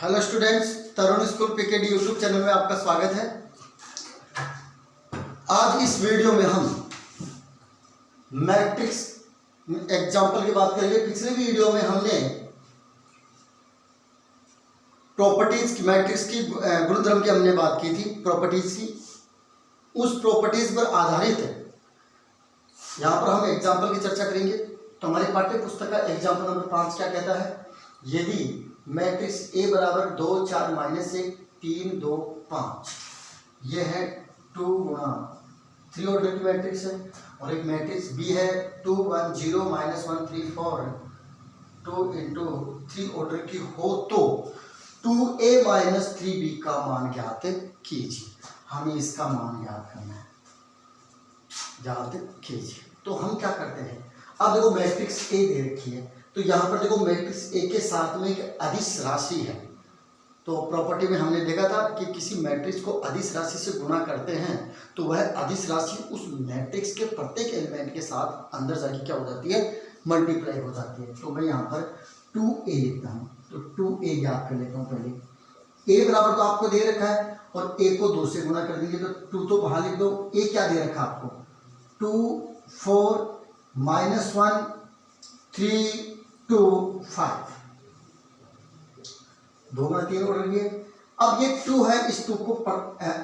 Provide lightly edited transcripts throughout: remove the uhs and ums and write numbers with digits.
Hello students, तरुण school PKD YouTube channel में आपका स्वागत है। आज इस वीडियो में हम मैट्रिक्स एग्जाम्पल की बात करेंगे। पिछले वीडियो में हमने प्रॉपर्टीज की, मैट्रिक्स की गुणधर्म की हमने बात की थी, प्रॉपर्टीज की। उस प्रॉपर्टीज पर आधारित यहाँ पर हम एग्जाम्पल की चर्चा करेंगे। तो हमारी पाठ्य पुस्तक का एग्जाम्पल नंबर 5 क्या कहता है? यदि मैट्रिक्स A बराबर 2 4 -1 3 2 5, यह है 2 गुणा 3 ऑर्डर की मैट्रिक्स है। और एक मैट्रिक्स B है 2 1 0 -1 3 4 2 इंटू 3 ऑर्डर की हो तो 2A - 3B का मान ज्ञात कीजिए। हमें इसका मान ज्ञात करना है, ज्ञात कीजिए। तो हम क्या करते हैं, अब देखो मैट्रिक्स A दे रखी है, तो यहाँ पर देखो मैट्रिक्स A के साथ में एक अदिश राशि है। तो प्रॉपर्टी में हमने देखा था कि किसी मैट्रिक्स को अदिश राशि से गुणा करते हैं तो वह अदिश राशि उस मैट्रिक्स के प्रत्येक एलिमेंट के साथ अंदर जाके क्या हो जाती है, मल्टीप्लाई हो जाती है। तो मैं यहाँ पर 2A लिखता हूँ। तो 2A याद कर लेता हूँ पहले। A बराबर तो आपको दे रखा है और A को 2 से गुणा कर दीजिए, तो 2 तो बाहर लिख दो। A क्या दे रखा आपको? 2 4 -1 3 2 5, 2 गुणा 3 ऑर्डर किए। अब ये 2 है, इस 2 को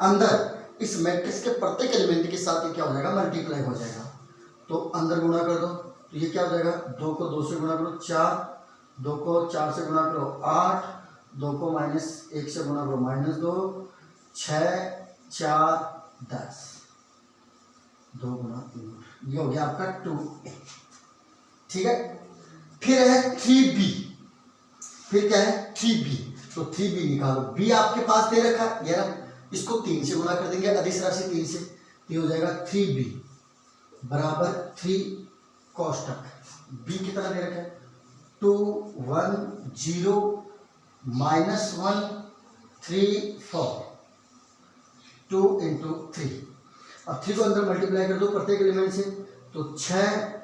अंदर इस मैट्रिक्स के प्रत्येक एलिमेंट के साथ ये क्या हो जाएगा, मल्टीप्लाई हो जाएगा। तो अंदर गुणा कर दो, तो ये क्या हो जाएगा, 2 को 2 से गुणा करो 4, 2 को 4 से गुणा करो 8, 2 को -1 से गुणा करो -2, 6 4 10, 2 गुणा 3, ये हो गया आपका 2A। ठीक है। फिर है 3B, फिर क्या है 3B। तो 3B निकालो। B आपके पास दे रखा है, ये ना, इसको 3 से गुणा कर देंगे, अदिश राशि 3 से, तो हो जाएगा 3B बराबर 3 कोष्टक B कितना दे रखा है, 2 1 0 -1 3 4 2 इंटू 3। अब 3 को अंदर मल्टीप्लाई कर दो प्रत्येक एलिमेंट से, तो 6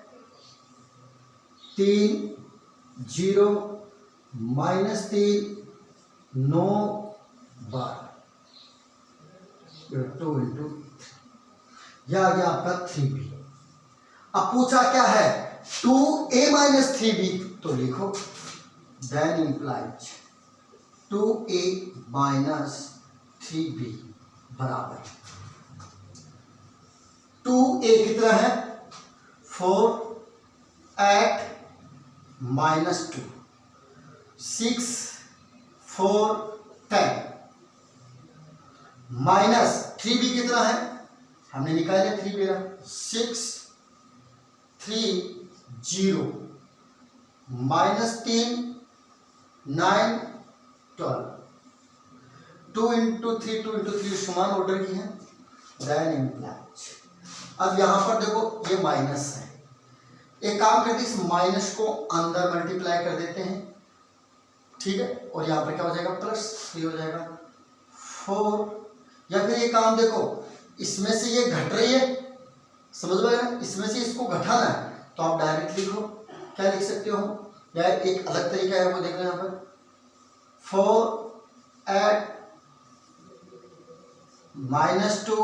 3 0 -3 9 12, 2 इंटू, यह आ गया आपका 3B। अब पूछा क्या है, 2A - 3B, तो लिखो देन इंप्लाइज 2A - 3B बराबर 2A कितना है, 4 8 -2 6 4 10 माइनस 3B कितना है, हमने निकाल लिया 3B 6 3 0 -3 9 12, 2 इंटू 3 2 इंटू 3 समान ऑर्डर की है, देन इंप्लाइज। अब यहां पर देखो ये माइनस है, एक काम करते इस माइनस को अंदर मल्टीप्लाई कर देते हैं, ठीक है। और यहाँ पर क्या हो जाएगा, प्लस 3 हो जाएगा 4। या फिर ये काम देखो, इसमें से ये घट रही है, समझ में, इसमें से इसको घटाना है, तो आप डायरेक्ट लिखो, क्या लिख सकते हो, या एक अलग तरीका है वो देख लो। यहाँ पर 4 8 -2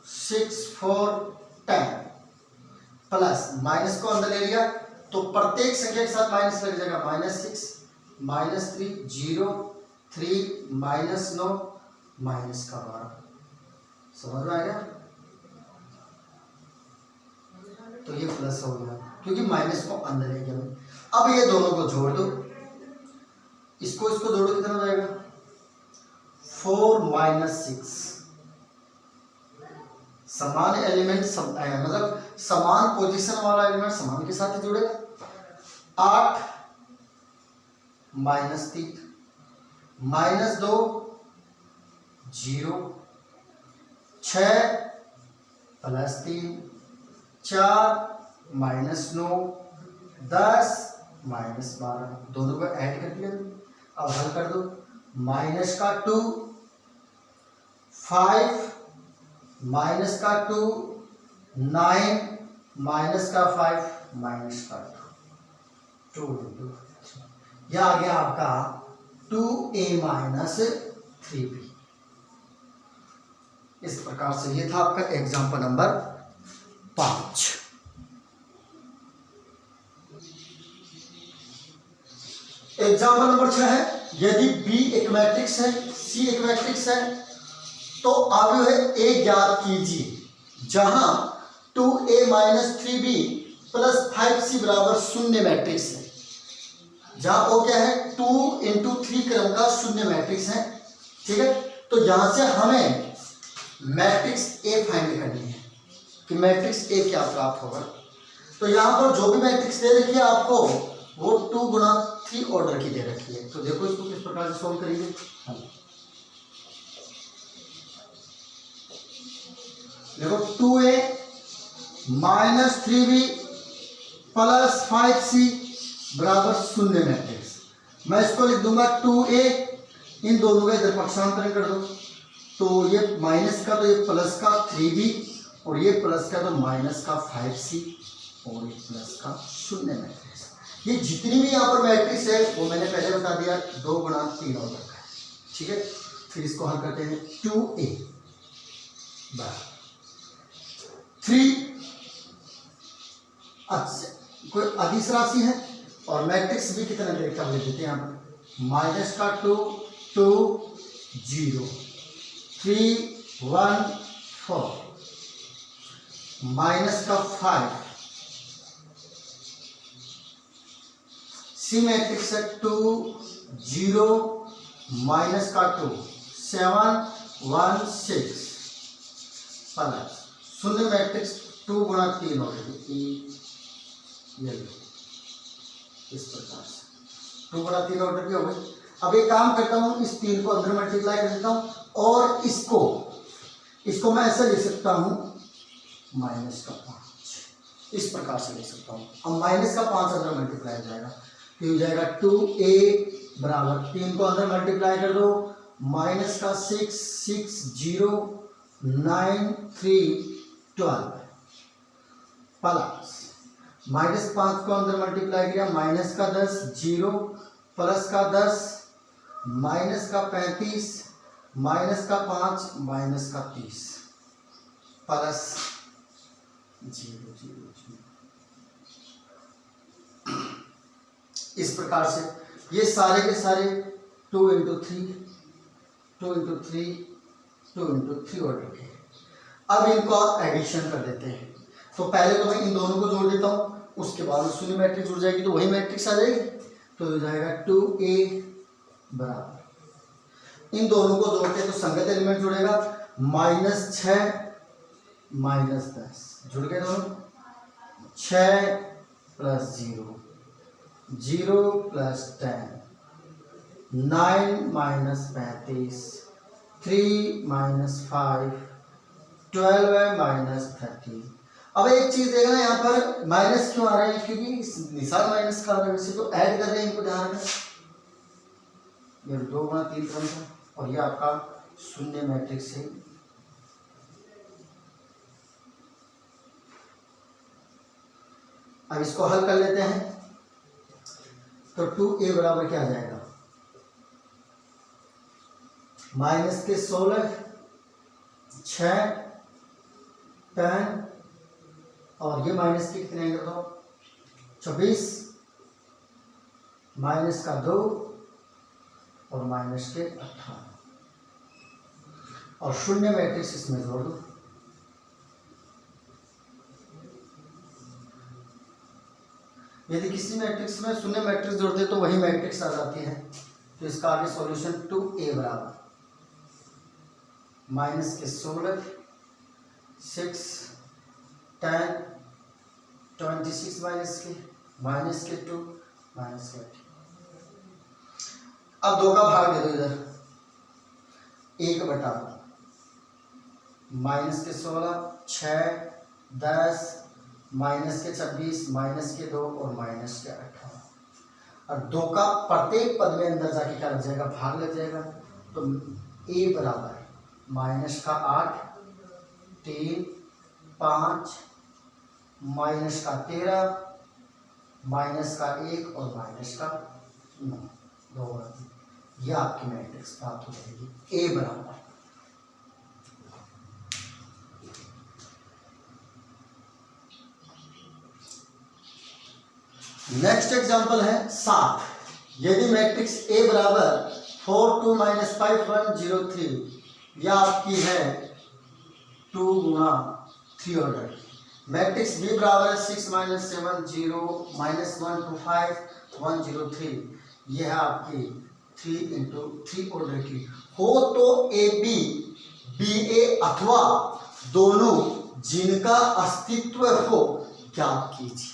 6 4 10 प्लस माइनस को अंदर ले लिया, तो प्रत्येक संख्या के साथ माइनस लग जाएगा, -6 -3 0 3 -9 -12, समझ में आ गया। तो ये प्लस हो गया क्योंकि माइनस को अंदर ले गया। अब ये दोनों को जोड़ दो, इसको जोड़ो, कितना हो जाएगा, 4 - 6, समान एलिमेंट मतलब समान पोजीशन वाला एलिमेंट समान के साथ ही जुड़ेगा। 8 -3 -2 0 6 +3 4 -9 10 -12, दोनों को ऐड कर दिया। अब हल कर दो, माइनस का 2 5 माइनस का 2 9 माइनस का 5 माइनस का 2 2 इंटू, यह आ गया आपका 2a माइनस 3b। इस प्रकार से ये था आपका एग्जाम्पल नंबर 5। एग्जाम्पल नंबर 6 है, यदि B एक मैट्रिक्स है, C एक मैट्रिक्स है, तो आप जो है A ज्ञात कीजिए जहां 2a minus 3b plus 5c बराबर शून्य मैट्रिक्स है। जहां वो क्या है, 2 इंटू 3 क्रम का शून्य मैट्रिक्स है। ठीक है, तो यहां से हमें मैट्रिक्स A फाइंड करनी है कि मैट्रिक्स A क्या प्राप्त होगा। तो यहां पर जो भी मैट्रिक्स दे रखी है आपको वो 2 गुना 3 ऑर्डर की दे रखी है। तो देखो इसको किस प्रकार से सॉल्व करेंगे। देखो 2a minus 3b plus 5c बराबर शून्य मैट्रिक्स। मैं इसको लिख दूंगा 2a, इन दोनों का इधर पक्षांतरण कर दो, तो ये माइनस का तो ये प्लस का 3b और ये प्लस का तो माइनस का 5c और ये प्लस का शून्य मैट्रिक्स। ये जितनी भी यहाँ पर मैट्रिक्स है वो मैंने पहले बता दिया 2 गुना 3 ऑर्डर का है। ठीक है, फिर इसको हल करते हैं। 2a बराबर 3, अच्छा कोई अदिश राशि है और मैट्रिक्स भी कितना दे रखा है देते हैं यहाँ पर, माइनस का 2 2 0 3 1 4 माइनस का 5, सी मैट्रिक्स है 2 0 माइनस का 2 7 1 6 प्लस शून्य मैट्रिक्स 2 गुना 3 ऑर्डर इस प्रकार से 2 गुना 3 ऑर्डर की हो गई। अब एक काम करता हूँ, इस 3 को अंदर मल्टीप्लाई कर देता हूँ और इसको मैं ऐसा लिख सकता हूँ माइनस का 5, इस प्रकार से लिख सकता हूँ। अब माइनस का 5 अंदर मल्टीप्लाई हो जाएगा तो हो जाएगा 2a बराबर 3 को अंदर मल्टीप्लाई कर दो, माइनस का 6 6 0 9 3 12 प्लस माइनस 5 को अंदर मल्टीप्लाई किया, माइनस का 10 0 प्लस का 10 माइनस का 35 माइनस का 5 माइनस का 30 प्लस 0 0 0। इस प्रकार से ये सारे के सारे 2 इंटू 3 2 इंटू 3 2 इंटू 3 ऑर्डर के। अब इनको आप एडिशन कर देते हैं। तो पहले तो मैं इन दोनों को जोड़ देता हूँ, उसके बाद शून्य मैट्रिक्स जुड़ जाएगी तो वही मैट्रिक्स आ जाएगी। तो हो जाएगा 2a बराबर, इन दोनों को जोड़ते हैं तो संगत एलिमेंट जुड़ेगा, माइनस 6 माइनस 10 जुड़ गए दोनों, 6 plus 0 0 plus 10 9 minus 35 3 minus 5 12 minus 13। अब एक चीज देखना यहाँ पर माइनस क्यों आ रहा है, क्योंकि निशान माइनस का आ रहा है, वैसे तो ऐड कर रहे हैं, इनको ध्यान रखना। ये 2 गुना 3 क्रम था और ये आपका शून्य मैट्रिक्स है। अब इसको हल कर लेते हैं तो 2a बराबर क्या आ जाएगा, माइनस के 16 6 10 और ये माइनस के कितने कर दो 24 माइनस का 2 और माइनस के 18 और शून्य मैट्रिक्स इसमें जोड़ दो। यदि किसी मैट्रिक्स में शून्य मैट्रिक्स जोड़ते तो वही मैट्रिक्स आ जाती है। तो इसका आगे सॉल्यूशन 2a बराबर माइनस के 16 6 10 26 माइनस के 2 माइनस के 8। अब 2 का भाग दे दो इधर, 1 बटा माइनस के 16 6 10 माइनस के 26 माइनस के 2 और माइनस के 18। और 2 का प्रत्येक पद में अंदर जाके क्या लग जाएगा, भाग लग जाएगा। तो a बराबर माइनस का 8 3 5 माइनस का 13 माइनस का 1 और माइनस का 9 2। ये आपकी मैट्रिक्स प्राप्त हो जाएगी ए बराबर। नेक्स्ट एग्जांपल है 7। यदि मैट्रिक्स ए बराबर 4 2 -5 1 0 3, यह आपकी है 2 गुणा 3 ऑर्डर। मैट्रिक्स बी बराबर है 6 -7 0 -1 2 5 1 0 3, यह है आपकी 3 × 3 ऑर्डर की हो तो ए बी बी ए अथवा दोनों जिनका अस्तित्व हो ज्ञात कीजिए।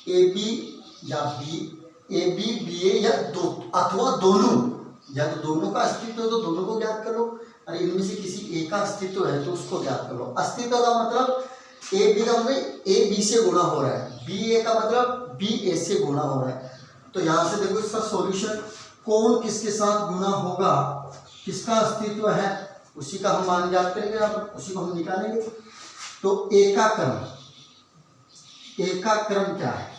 ए बी या बी, ए बी बी ए या दो अथवा दोनों, या तो दोनों का अस्तित्व है तो दोनों को ज्ञात कर लो, और इनमें से किसी एक का अस्तित्व है तो उसको ज्ञात कर लो। अस्तित्व का मतलब ए बी का मतलब ए बी से गुणा हो रहा है, बी ए का मतलब बी ए से गुणा हो रहा है। तो यहाँ से देखो इसका सॉल्यूशन, कौन किसके साथ गुणा होगा, किसका अस्तित्व है, उसी का हम मान ज्ञात करेंगे, उसी को हम निकालेंगे। तो ए का क्रम, ए का क्रम क्या है,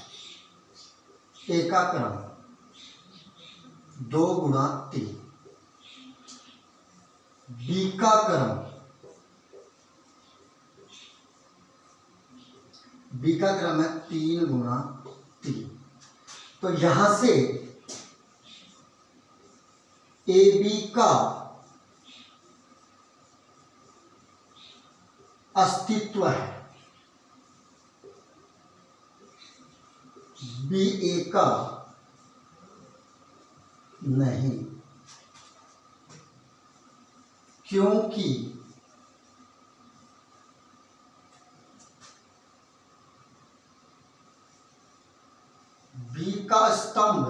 ए का क्रम 2 गुणा 3, बी का क्रम, बी का क्रम है 3 गुणा 3। तो यहां से ए बी का अस्तित्व है, बी ए का नहीं, क्योंकि बी का स्तंभ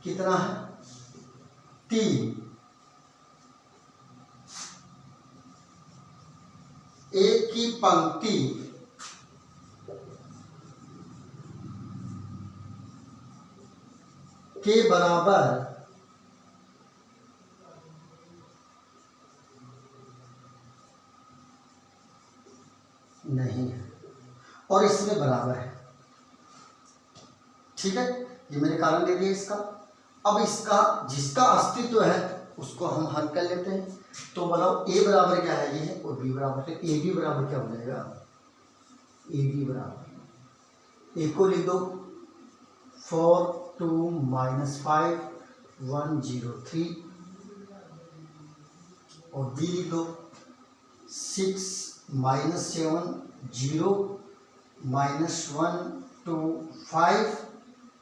कितना है, 3, एक की पंक्ति के बराबर नहीं है और इसमें बराबर है। ठीक है, ये मैंने कारण दे दिया इसका। अब इसका जिसका अस्तित्व है उसको हम हल कर लेते हैं। तो बताओ ए बराबर क्या है, ये है, और बी बराबर, तो ए बी बराबर क्या हो जाएगा, ए बी बराबर, ए को लिख दो 4 2 -5 1 0 3, और बी लिख दो 6 -7 0 -1 2 5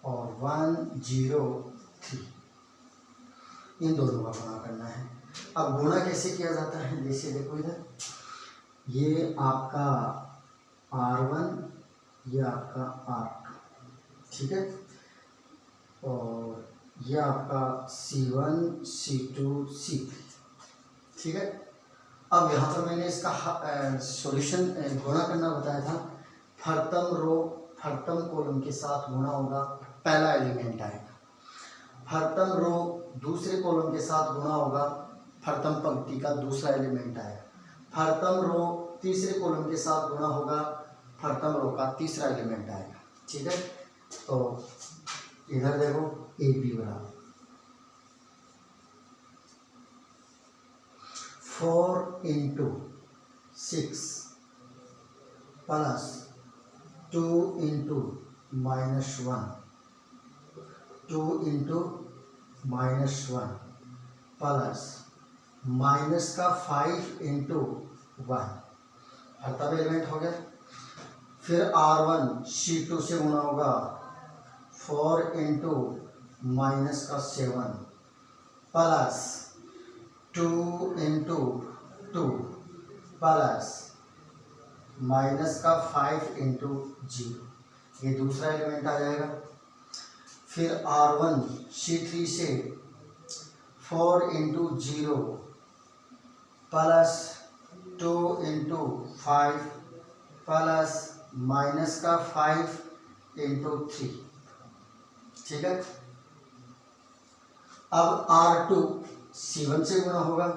और 1 0 3। इन दोनों का गुणा करना है। अब गुणा कैसे किया जाता है, जैसे देखो इधर, ये आपका R1, ये आपका R2, ठीक है, और ये आपका C1 C2 C3, ठीक है। अब यहाँ पर मैंने इसका सॉल्यूशन गुणा करना बताया था। फर्तम रो फर्तम कॉलम के साथ गुणा होगा, पहला एलिमेंट आएगा। फर्तम रो दूसरे कॉलम के साथ गुणा होगा, फर्तम पंक्ति का दूसरा एलिमेंट आएगा। फर्तम रो तीसरे कॉलम के साथ गुणा होगा, फर्तम रो का तीसरा एलिमेंट आएगा। ठीक है, तो इधर देखो ए बी बराबर 4 × 6 प्लस 2 × -1 2 × -1 प्लस माइनस का 5 × 1, तब एलिमेंट हो गया। फिर R1 C2 से गुणा होगा 4 × -7 प्लस 2 × 2 प्लस माइनस का 5 × 0, ये दूसरा एलिमेंट आ जाएगा। फिर R1 C3 से 4 × 0 प्लस 2 × 5 प्लस माइनस का 5 × 3, ठीक है। अब R2 C1 से गुणा होगा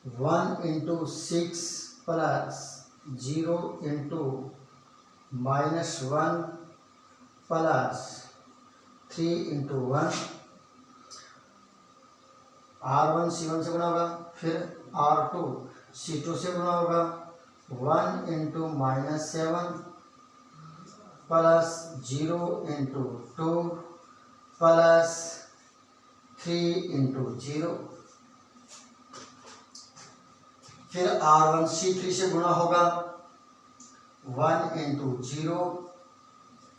1 × 6 plus 0 × -1 plus 3 into 1, R1 C1 से गुणा होगा, फिर R2 C2 से गुणा होगा, 1 into -7 plus 0 into 2 plus 3 into 0, फिर R1 C3 से गुणा होगा, 1 into 0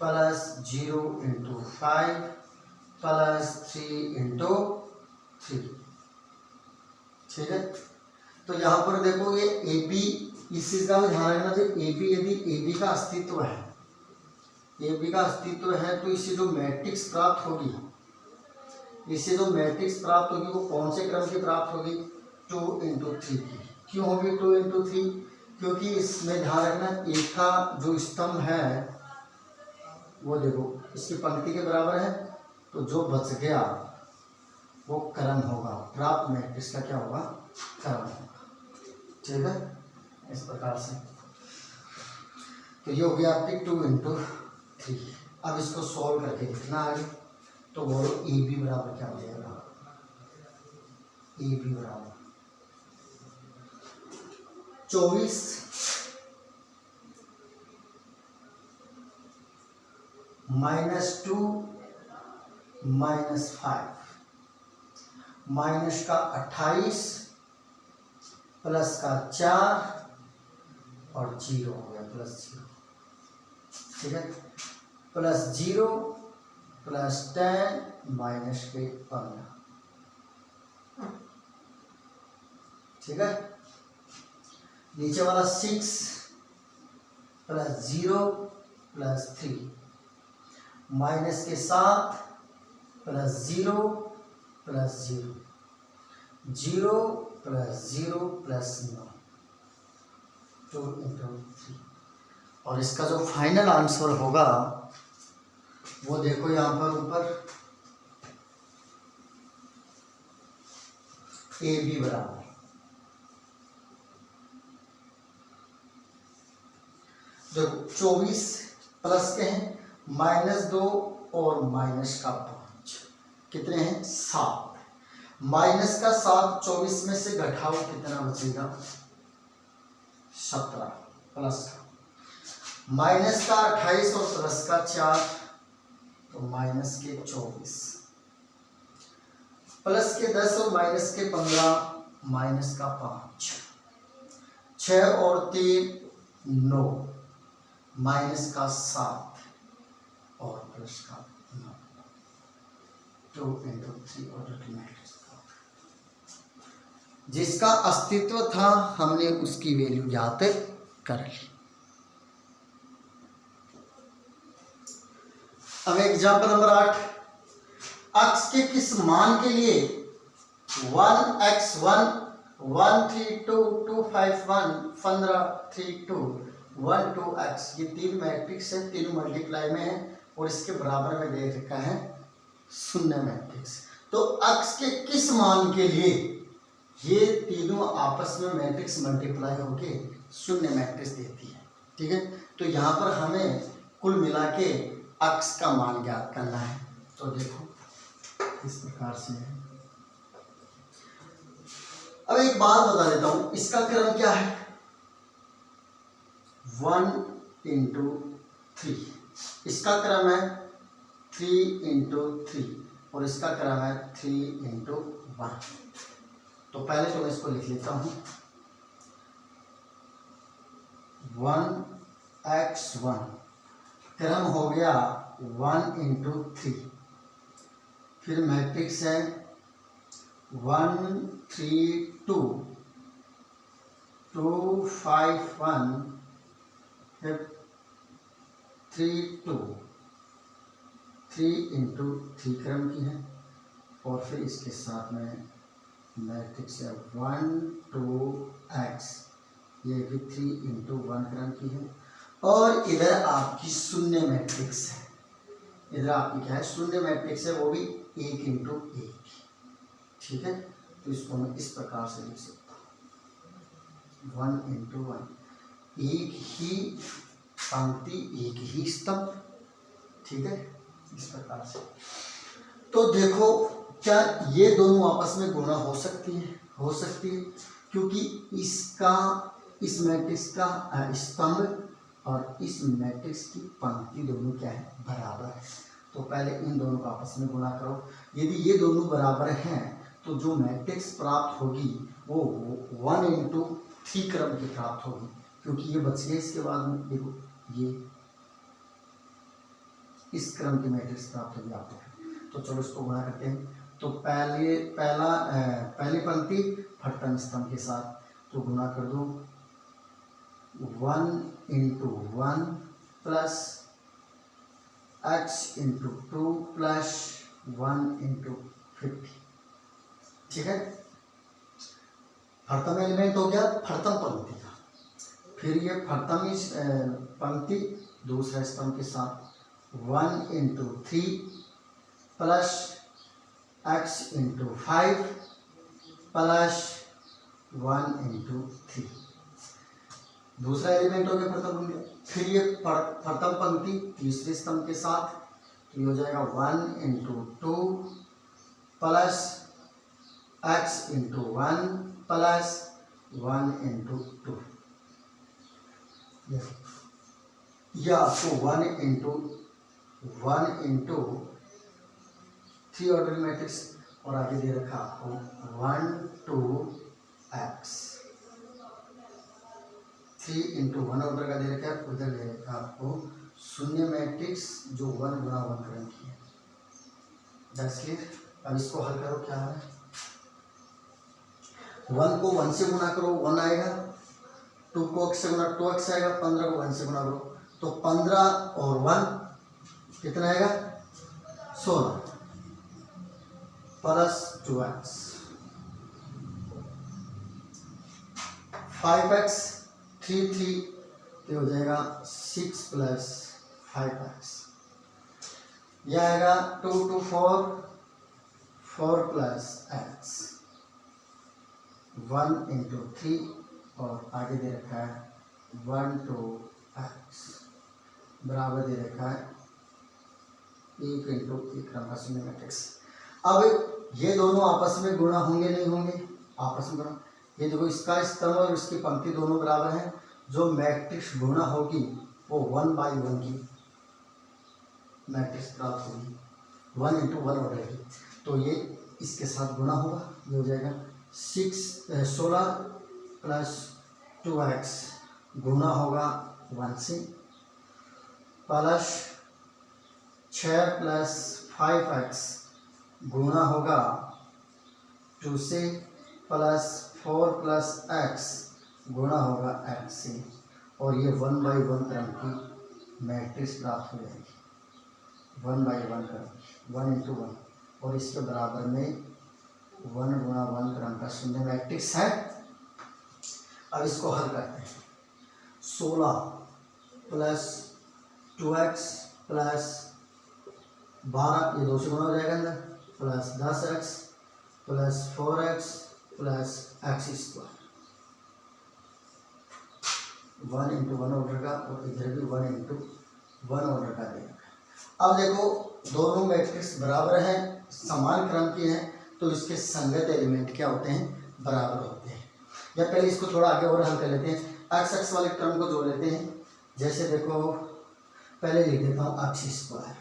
plus 0 into 5 plus 3 into 3। ठीक है, तो यहाँ पर देखो ये ए बी, इस चीज का ध्यान रखना चाहिए। ए बी, यदि ए बी का अस्तित्व है, ए बी का अस्तित्व है तो इससे जो मैट्रिक्स प्राप्त होगी, इससे जो मैट्रिक्स प्राप्त होगी वो कौन से क्रम की प्राप्त होगी? 2 इंटू 3 की। क्यों होगी 2 इंटू 3? क्योंकि इसमें ध्यान रखना ए का जो स्तंभ है वो देखो इसकी पंक्ति के बराबर है, तो जो बच गया वो क्रम होगा, प्राप्त मैट्रिक्स का क्या होगा? क्रम होगा। ठीक है, इस प्रकार से। तो ये हो गया आपकी 2 इंटू 3। अब इसको सॉल्व करके लिखना आगे, तो बोलो ए बी बराबर क्या हो जाएगा? ए बी बराबर 24 -2 -5 माइनस का 28 प्लस का 4 और 0 हो गया, प्लस 0। ठीक है, प्लस 0 प्लस 10 माइनस के 15। ठीक है, नीचे वाला 6 प्लस 0 प्लस 3 माइनस के 7 plus 0 plus 0 0 plus 0 plus 9, 2 into 3। और इसका जो फाइनल आंसर होगा वो देखो यहाँ पर ऊपर ए बी बराबर, देखो 24 प्लस के हैं -2 और माइनस का 5 कितने हैं? 7। माइनस का 7 24 में से घटाओ, कितना बचेगा? 17। प्लस का माइनस का 28 और प्लस का 4, तो माइनस के 24, प्लस के 10 और माइनस के 15, माइनस का 5, 6 और 3 9, माइनस का 7 और प्लस का 9, 2 इंटू 3 और जिसका अस्तित्व था हमने उसकी वैल्यू ज्ञात कर ली। अब एग्जाम्पल नंबर 8, अक्ष के किस मान के लिए 1x1 132 251 1532 12x, ये 3 मैट्रिक्स है, तीनों मल्टीप्लाई में है और इसके बराबर में दे रखा है शून्य मैट्रिक्स। तो अक्ष के किस मान के लिए ये तीनों आपस में मैट्रिक्स मल्टीप्लाई होके शून्य मैट्रिक्स देती है। ठीक है, तो यहाँ पर हमें कुल मिला के अक्ष का मान ज्ञात करना है। तो देखो इस प्रकार से है। अब एक बात बता देता हूं, इसका क्रम क्या है? 1 इंटू 3, इसका क्रम है 3 इंटू 3 और इसका क्रम है 3 इंटू 1। तो पहले तो मैं इसको लिख लेता हूं, 1x1 क्रम हो गया 1 इंटू 3, फिर मैट्रिक्स है 1 3 2 2 5 1, फिर 3 2 3 इंटू 3 क्रम की है और फिर इसके साथ में मैट्रिक्स है 1 2x, ये भी 3 इंटू 1 क्रम की है और इधर आपकी शून्य मैट्रिक्स है। इधर आपकी क्या है? शून्य मैट्रिक्स है, वो भी 1 इंटू 1। ठीक है, तो इसको मैं इस प्रकार से लिख सकता हूँ 1 इंटू 1, एक ही पंक्ति एक ही स्तंभ, ठीक है, इस प्रकार से। तो देखो क्या ये दोनों आपस में गुणा हो सकती है? हो सकती है, क्योंकि इसका इस मैट्रिक्स का स्तंभ और इस मैट्रिक्स की पंक्ति दोनों क्या है? बराबर है। तो पहले इन दोनों को आपस में गुणा करो। यदि ये दोनों बराबर हैं तो जो मैट्रिक्स प्राप्त होगी वो 1 × 3 क्रम की प्राप्त होगी, क्योंकि ये बच गया। इसके बाद में देखो ये इस क्रम की मैट्रिक्स प्राप्त होगी आपको। तो चलो इसको गुणा करते हैं। तो पहली पंक्ति फटतम स्तंभ के साथ, तो गुणा कर दो 1 × 1 प्लस x × 2 प्लस 1 × 50। ठीक है, फटतम एलिमेंट हो गया फटतम पंक्ति का। फिर ये फटतम पंक्ति दूसरा स्तंभ के साथ 1 × 3 प्लस x × 5 प्लस 1 × 3। दूसरा एलिमेंट हो गया फटतम पंक्ति। फिर ये फटतम पंक्ति तीसरे स्तंभ के साथ, तो ये हो जाएगा 1 × 2 प्लस x × 1 प्लस 1 × 2। या आपको 1 × 3 ऑर्डर मैट्रिक्स, और आगे दे रखा आपको 1 2 x। 3 × 1 ऑर्डर का दे रखा है, उधर दे रखा आपको शून्य मैट्रिक्स जो 1 × 1 क्रम की है। That's clear. अब इसको हल करो, क्या है? 1 को 1 से गुणा करो 1 आएगा, 2 को x से गुणा 2x आएगा, 15 को 1 से गुणा करो तो 15 और 1 कितना आएगा? 16 प्लस 2x 5x 3 ये हो जाएगा 6 प्लस 5x। यह आएगा 2 2 4 प्लस x 1 × 3, और आगे दे रखा है 1 2 x बराबर दे रखा है 1 × 1 क्रम का शून्य मैट्रिक्स। अब ये दोनों आपस में गुणा होंगे नहीं होंगे? आपस में गुणा। ये देखो इसका स्तंभ और इसकी पंक्ति दोनों बराबर हैं। जो मैट्रिक्स गुणा होगी वो 1/1 की मैट्रिक्स प्राप्त होगी, 1 × 1 ऑर्डर की। तो ये इसके साथ गुणा होगा, ये हो जाएगा 16 प्लस 2x गुणा होगा 1 से, प्लस 6 प्लस 5x गुणा होगा 2 से, प्लस 4 प्लस x गुणा होगा x से, और ये 1/1 क्रम की मैट्रिक्स प्राप्त हो जाएगी। 1/1 क्रम 1 × 1, और इसके बराबर में 1 × 1 क्रम का शून्य मैट्रिक्स है। अब इसको हल करते हैं। 16 प्लस 2x प्लस 12, ये 2 से गुणा हो जाएगा अंदर, plus 10x plus 4x plus x²। 1 × 1 order का, और इधर भी 1 × 1 ऑर्डर का देगा। अब देखो दोनों मैट्रिक्स बराबर हैं, समान क्रम के हैं, तो इसके संगत एलिमेंट क्या होते हैं? बराबर होते हैं। या पहले इसको थोड़ा आगे और हल कर लेते हैं। x वाले क्रम को जोड़ लेते हैं। जैसे देखो पहले लिख देता हूँ x²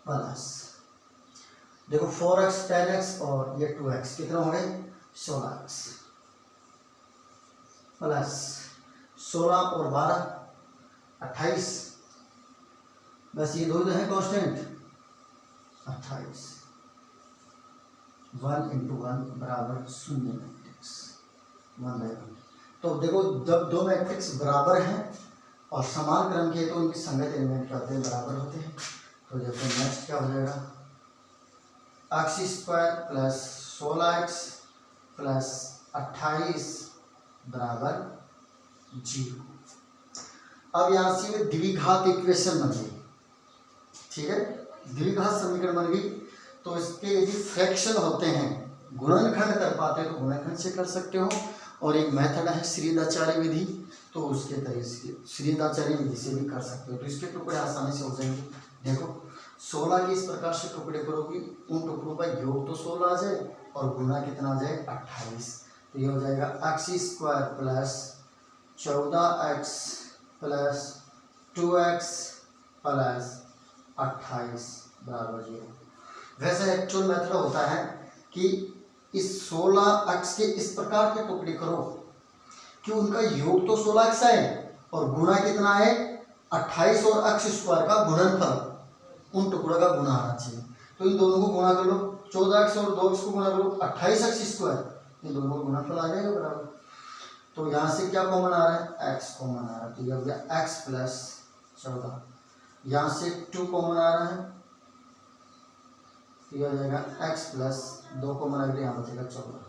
प्लस, देखो 4x 10x और ये 2x कितना हो गए? 16x प्लस 16 और 12 28, बस ये दो हैं कांस्टेंट, 28 1 × 1 बराबर शून्य मैट्रिक्स 1/1। तो देखो जब दो मैट्रिक्स बराबर हैं और समान क्रम के, तो उनके संगत एलिमेंट क्या होते हैं? बराबर होते हैं। तो देखो नेक्स्ट क्या हो जाएगा? x² प्लस 16x प्लस 28 बराबर 0। अब यहाँ से द्विघात इक्वेशन बन गई, ठीक है, द्विघात समीकरण बन गई। तो इसके यदि फ्रैक्शन होते हैं, गुणनखंड कर पाते हैं तो गुणनखंड से कर सकते हो, और एक मेथड है श्रीदाचार्य विधि, तो उसके तरीके से श्रीदाचार्य विधि से भी कर सकते हो। तो इसके टुकड़े आसानी से हो जाएंगे। देखो 16 के इस प्रकार से टुकड़े करोगे, उन टुकड़ों का योग तो 16 आ जाए और गुना कितना आ जाए 28। तो ये हो जाएगा x² plus 14x plus 2x plus 28 बराबर 0। वैसे एक्चुअल मेथड होता है कि इस 16x के इस प्रकार के टुकड़े करो कि उनका योग तो 16x है और गुणा कितना है 28 और x² का गुणनफल, उन टुकड़ों का गुणा आना चाहिए। तो इन दोनों को गुणा कर लो, 14x और 2x को गुणा करो 28x², इन दोनों को गुणनफल आ जाएगा बराबर। तो यहाँ से क्या कॉमन आ रहा है, x कॉमन आ रहा है, तो ये हो गया x प्लस 14। यहाँ से 2 कॉमन आ रहा है, तो ये हो जाएगा x प्लस 2 कॉमन आ गया, यहाँ बचेगा 14।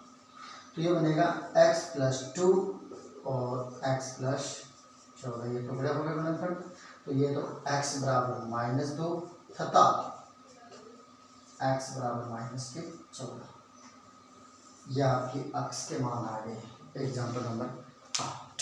तो ये बनेगा x प्लस 2 और x प्लस 14, ये टुकड़े हो गए गुणनफल। तो ये तो x बराबर -2 तथा x बराबर -14, यह आपकी x के मान आ गए। Example number 8।